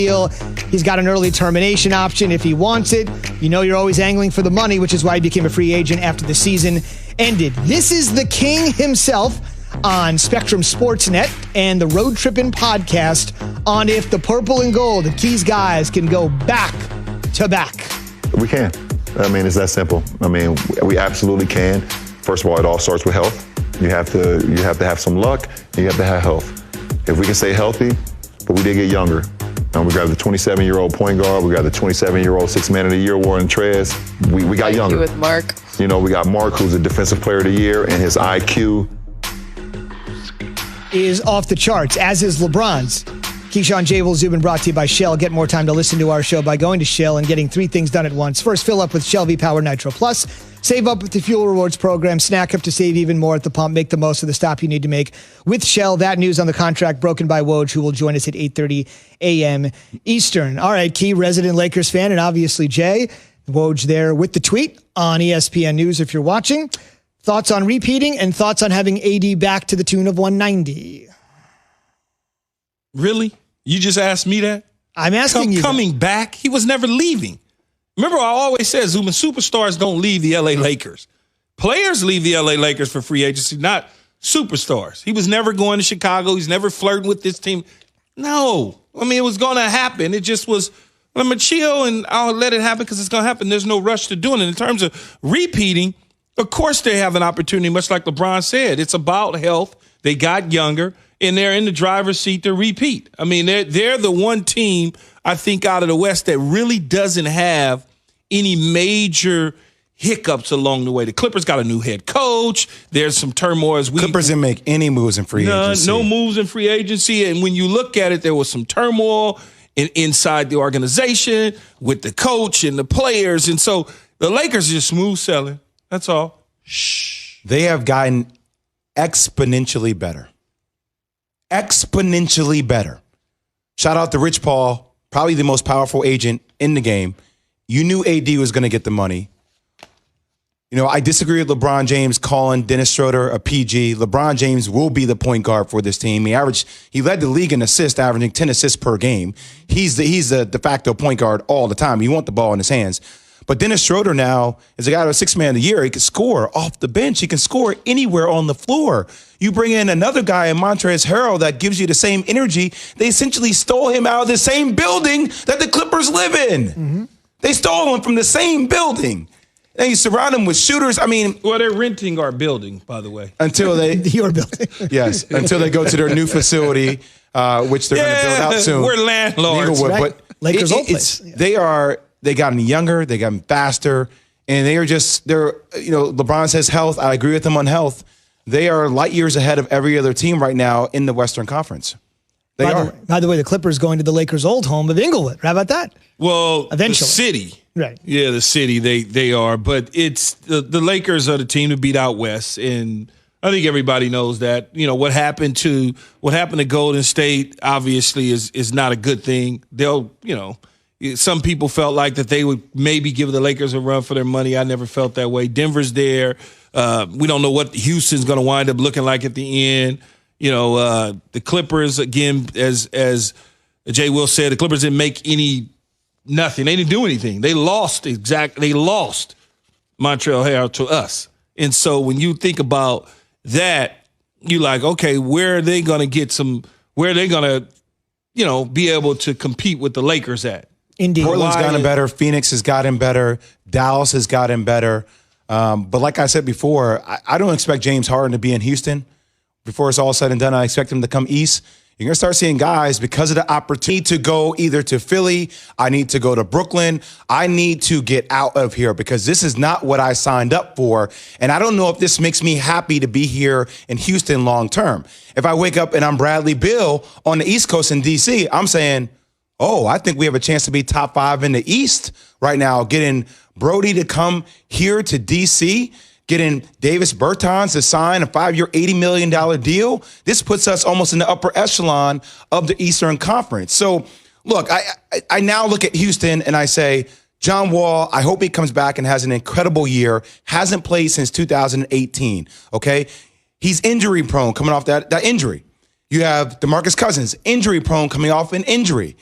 deal. He's got an early termination option if he wants it. You know you're always angling for the money, which is why he became a free agent after the season ended. This is the king himself on Spectrum Sportsnet and the Road Trippin' podcast on if the purple and gold, the Keys guys, can go back to back. We can. I mean, it's that simple. I mean, we absolutely can. First of all, it all starts with health. You have to have some luck, and you have to have health. If we can stay healthy, but we did get younger. We got the 27-year-old point guard. We got the 27-year-old Six-Man of the Year award in Trez. We got younger. With Mark. You know, we got Mark, who's a Defensive Player of the Year, and his IQ is off the charts, as is LeBron's. Keyshawn J. Will Zubin brought to you by Shell. Get more time to listen to our show by going to Shell and getting 3 things done at once. First, fill up with Shell V-Power Nitro Plus. Save up with the Fuel Rewards program. Snack up to save even more at the pump. Make the most of the stop you need to make with Shell. That news on the contract broken by Woj, who will join us at 8:30 a.m. Eastern. All right, Key, resident Lakers fan, and obviously Jay. Woj there with the tweet on ESPN News if you're watching. Thoughts on repeating and thoughts on having AD back to the tune of 190. Really? You just asked me that? I'm asking you. Coming back? He was never leaving. Remember, I always said, Zubin, superstars don't leave the L.A. Lakers. Players leave the L.A. Lakers for free agency, not superstars. He was never going to Chicago. He's never flirting with this team. No. I mean, it was going to happen. It just was, I'm going to chill and I'll let it happen because it's going to happen. There's no rush to doing it. In terms of repeating, of course they have an opportunity, much like LeBron said. It's about health. They got younger, and they're in the driver's seat to repeat. I mean, they're the one team, I think, out of the West that really doesn't have any major hiccups along the way. The Clippers got a new head coach. There's some turmoil. Clippers didn't make any moves in free agency. No moves in free agency. And when you look at it, there was some turmoil inside the organization with the coach and the players. And so the Lakers are just smooth selling. That's all. Shh. They have gotten exponentially better. Exponentially better. Shout out to Rich Paul, probably the most powerful agent in the game. You knew AD was going to get the money. You know, I disagree with LeBron James calling Dennis Schroeder a PG. LeBron James will be the point guard for this team. He led the league in assists, averaging 10 assists per game. He's the de facto point guard all the time. You want the ball in his hands. But Dennis Schroeder now is a guy who's Six-Man of the Year. He can score off the bench. He can score anywhere on the floor. You bring in another guy in Montrezl Harrell that gives you the same energy. They essentially stole him out of the same building that the Clippers live in. Mm-hmm. They stole him from the same building. And you surround him with shooters. I mean, well, they're renting our building, by the way. Until they your building. Yes, until they go to their new facility, which they're going to build out soon. We're landlords, right? But Lakers old place. They gotten younger, they gotten faster, and they're LeBron says health. I agree with him on health. They are light years ahead of every other team right now in the Western Conference. By the way, the Clippers going to the Lakers' old home of Inglewood. How about that? Well, eventually. The city. Right. Yeah, the city, they are. But it's the Lakers are the team to beat out West. And I think everybody knows that. You know, what happened to Golden State obviously is not a good thing. Some people felt like that they would maybe give the Lakers a run for their money. I never felt that way. Denver's there. We don't know what Houston's going to wind up looking like at the end. The Clippers, again, as Jay Will said, the Clippers didn't make nothing. They didn't do anything. They lost Montrezl Harrell to us. And so when you think about that, you're like, okay, where are they going to be able to compete with the Lakers at? Indeed. Portland's gotten better. Phoenix has gotten better. Dallas has gotten better. But like I said before, I don't expect James Harden to be in Houston. Before it's all said and done, I expect him to come east. You're going to start seeing guys, because of the opportunity to go either to Philly, I need to go to Brooklyn, I need to get out of here because this is not what I signed up for. And I don't know if this makes me happy to be here in Houston long term. If I wake up and I'm Bradley Beal on the East Coast in D.C., I'm saying, oh, I think we have a chance to be top 5 in the East right now. Getting Brody to come here to D.C., getting Davis Bertans to sign a 5-year, $80 million deal. This puts us almost in the upper echelon of the Eastern Conference. So, look, I now look at Houston and I say, John Wall, I hope he comes back and has an incredible year. Hasn't played since 2018, okay? He's injury prone coming off that injury. You have DeMarcus Cousins, injury prone coming off an injury.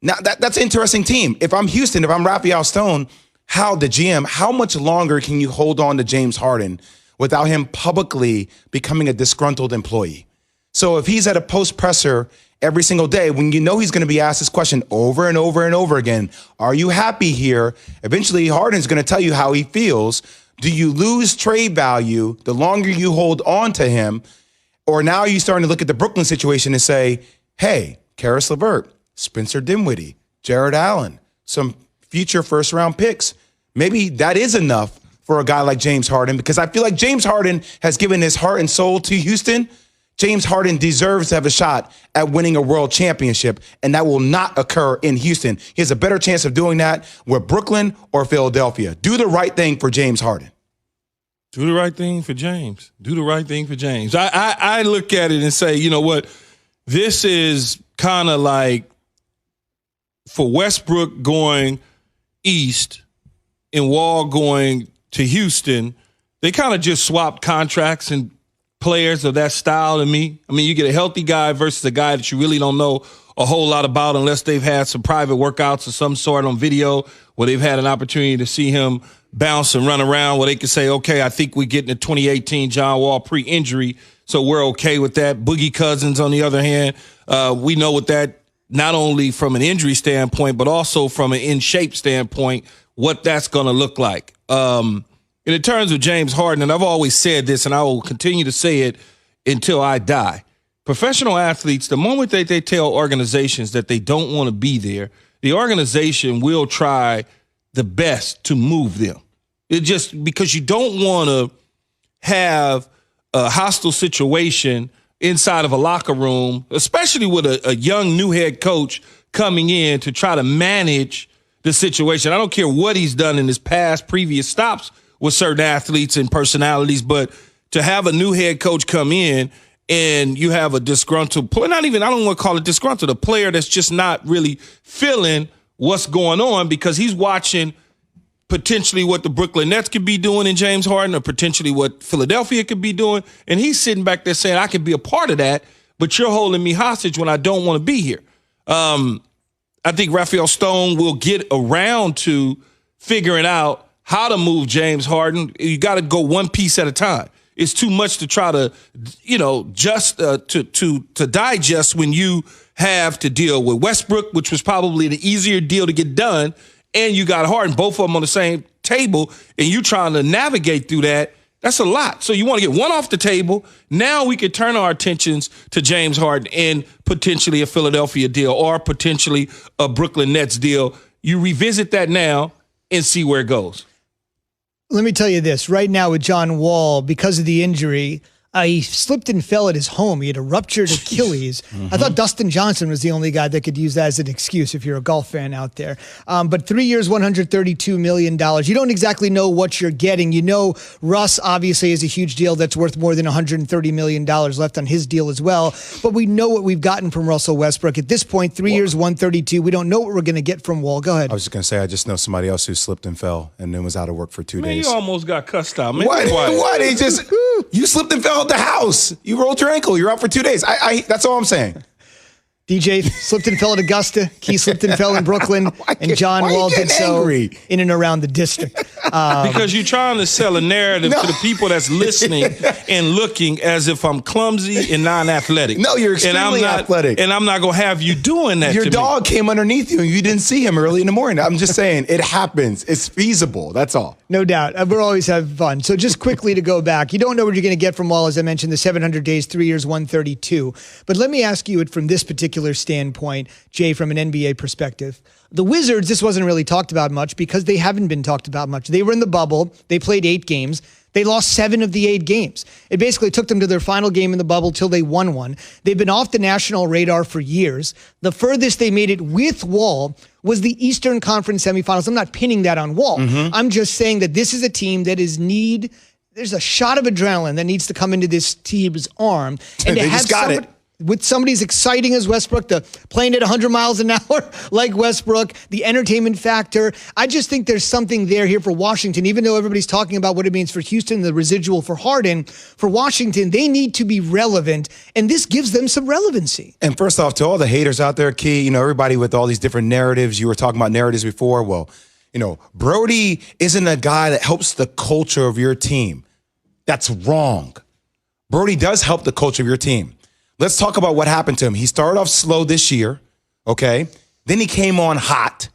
Now, that's an interesting team. If I'm Houston, if I'm Raphael Stone, the GM, how much longer can you hold on to James Harden without him publicly becoming a disgruntled employee? So if he's at a post presser every single day, when you know he's going to be asked this question over and over and over again, are you happy here? Eventually, Harden's going to tell you how he feels. Do you lose trade value the longer you hold on to him? Or now are you starting to look at the Brooklyn situation and say, hey, Karis LeVert, Spencer Dinwiddie, Jared Allen, some future first-round picks. Maybe that is enough for a guy like James Harden, because I feel like James Harden has given his heart and soul to Houston. James Harden deserves to have a shot at winning a world championship, and that will not occur in Houston. He has a better chance of doing that with Brooklyn or Philadelphia. Do the right thing for James Harden. Do the right thing for James. Do the right thing for James. I look at it and say, you know what? This is kind of like for Westbrook going east and Wall going to Houston, they kind of just swapped contracts and players of that style to me. I mean, you get a healthy guy versus a guy that you really don't know a whole lot about unless they've had some private workouts of some sort on video where they've had an opportunity to see him bounce and run around where they can say, okay, I think we're getting a 2018 John Wall pre-injury, so we're okay with that. Boogie Cousins, on the other hand, we know what that, not only from an injury standpoint, but also from an in-shape standpoint, what that's going to look like. In terms of James Harden, and I've always said this, and I will continue to say it until I die, professional athletes, the moment that they tell organizations that they don't want to be there, the organization will try the best to move them. It just because you don't want to have a hostile situation inside of a locker room, especially with a young new head coach coming in to try to manage the situation. I don't care what he's done in his past previous stops with certain athletes and personalities, but to have a new head coach come in and you have a disgruntled player, I don't want to call it disgruntled, a player that's just not really feeling what's going on because he's watching potentially what the Brooklyn Nets could be doing in James Harden or potentially what Philadelphia could be doing. And he's sitting back there saying, I could be a part of that, but you're holding me hostage when I don't want to be here. I think Raphael Stone will get around to figuring out how to move James Harden. You got to go one piece at a time. It's too much to try to, to digest when you have to deal with Westbrook, which was probably the easier deal to get done, and you got Harden, both of them on the same table, and you trying to navigate through that. That's a lot. So you want to get one off the table. Now we could turn our attentions to James Harden and potentially a Philadelphia deal or potentially a Brooklyn Nets deal. You revisit that now and see where it goes. Let me tell you this. Right now with John Wall, because of the injury, he slipped and fell at his home. He had a ruptured Achilles. I thought Dustin Johnson was the only guy that could use that as an excuse if you're a golf fan out there. But 3 years, $132 million. You don't exactly know what you're getting. You know Russ obviously is a huge deal that's worth more than $130 million left on his deal as well. But we know what we've gotten from Russell Westbrook. At this point, 3 years, $132. We don't know what we're going to get from Wall. Go ahead. I was just going to say, I just know somebody else who slipped and fell and then was out of work for 2 days. You almost got cussed out. Man, what? He just, you slipped and fell at the house. You rolled your ankle. You're out for 2 days. That's all I'm saying. DJ slipped and fell at Augusta. Key slipped and fell in Brooklyn. And John Wall did so in and around the district. Because you're trying to sell a narrative to the people that's listening and looking as if I'm clumsy and non-athletic. No, you're extremely athletic. And I'm not going to have you doing that Your to dog me. came underneath you and you didn't see him early in the morning. I'm just saying, it happens. It's feasible. That's all. No doubt. We're always having fun. So just quickly to go back, you don't know what you're going to get from Wall, as I mentioned, the 700 days, 3 years, 132. But let me ask you it from this particular standpoint, Jay, from an NBA perspective. The Wizards, this wasn't really talked about much because they haven't been talked about much. They were in the bubble. They played 8 games. They lost 7 of the 8 games. It basically took them to their final game in the bubble till they won one. They've been off the national radar for years. The furthest they made it with Wall was the Eastern Conference semifinals. I'm not pinning that on Wall. I'm just saying that this is a team that there's a shot of adrenaline that needs to come into this team's arm. And they just got it. with somebody as exciting as Westbrook, playing at 100 miles an hour like Westbrook, the entertainment factor. I just think there's something there here for Washington, even though everybody's talking about what it means for Houston, the residual for Harden. For Washington, they need to be relevant, and this gives them some relevancy. And first off, to all the haters out there, Key, everybody with all these different narratives, you were talking about narratives before. Well, Brody isn't a guy that helps the culture of your team. That's wrong. Brody does help the culture of your team. Let's talk about what happened to him. He started off slow this year, okay? Then he came on hot.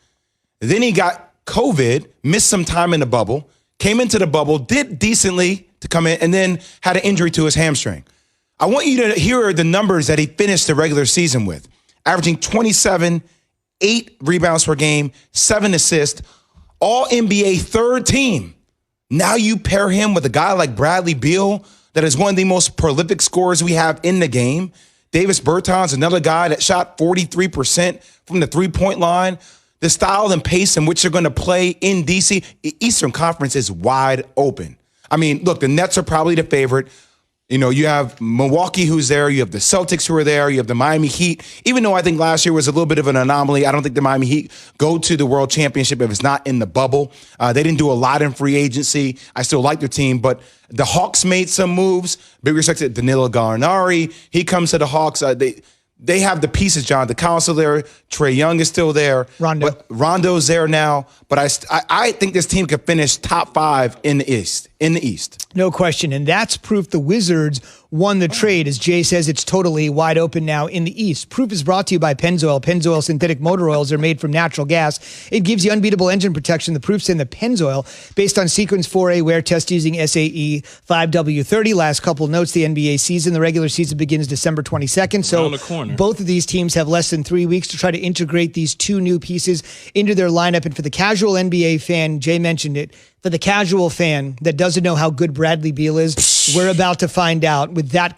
Then he got COVID, missed some time in the bubble, came into the bubble, did decently to come in, and then had an injury to his hamstring. I want you to hear the numbers that he finished the regular season with, averaging 27, 8 rebounds per game, 7 assists, all NBA third team. Now you pair him with a guy like Bradley Beal, that is one of the most prolific scorers we have in the game. Davis Bertans, another guy that shot 43% from the three-point line. The style and pace in which they're going to play in D.C., Eastern Conference is wide open. I mean, look, the Nets are probably the favorite. You have Milwaukee who's there. You have the Celtics who are there. You have the Miami Heat. Even though I think last year was a little bit of an anomaly, I don't think the Miami Heat go to the World Championship if it's not in the bubble. They didn't do a lot in free agency. I still like their team, but the Hawks made some moves. Big respect to Danilo Gallinari. He comes to the Hawks. They have the pieces, John. The council there. Trae Young is still there. Rondo's there now. But I think this team could finish top 5 in the East. No question. And that's proof the Wizards won the trade. As Jay says, it's totally wide open now in the East. Proof is brought to you by Pennzoil. Pennzoil synthetic motor oils are made from natural gas. It gives you unbeatable engine protection. The proof's in the Pennzoil, based on Sequence 4A wear test using SAE 5W30. Last couple notes, the NBA season, the regular season begins December 22nd. So both of these teams have less than 3 weeks to try to integrate these 2 new pieces into their lineup. And for the casual NBA fan, Jay mentioned it, for the casual fan that doesn't know how good Bradley Beal is, we're about to find out with that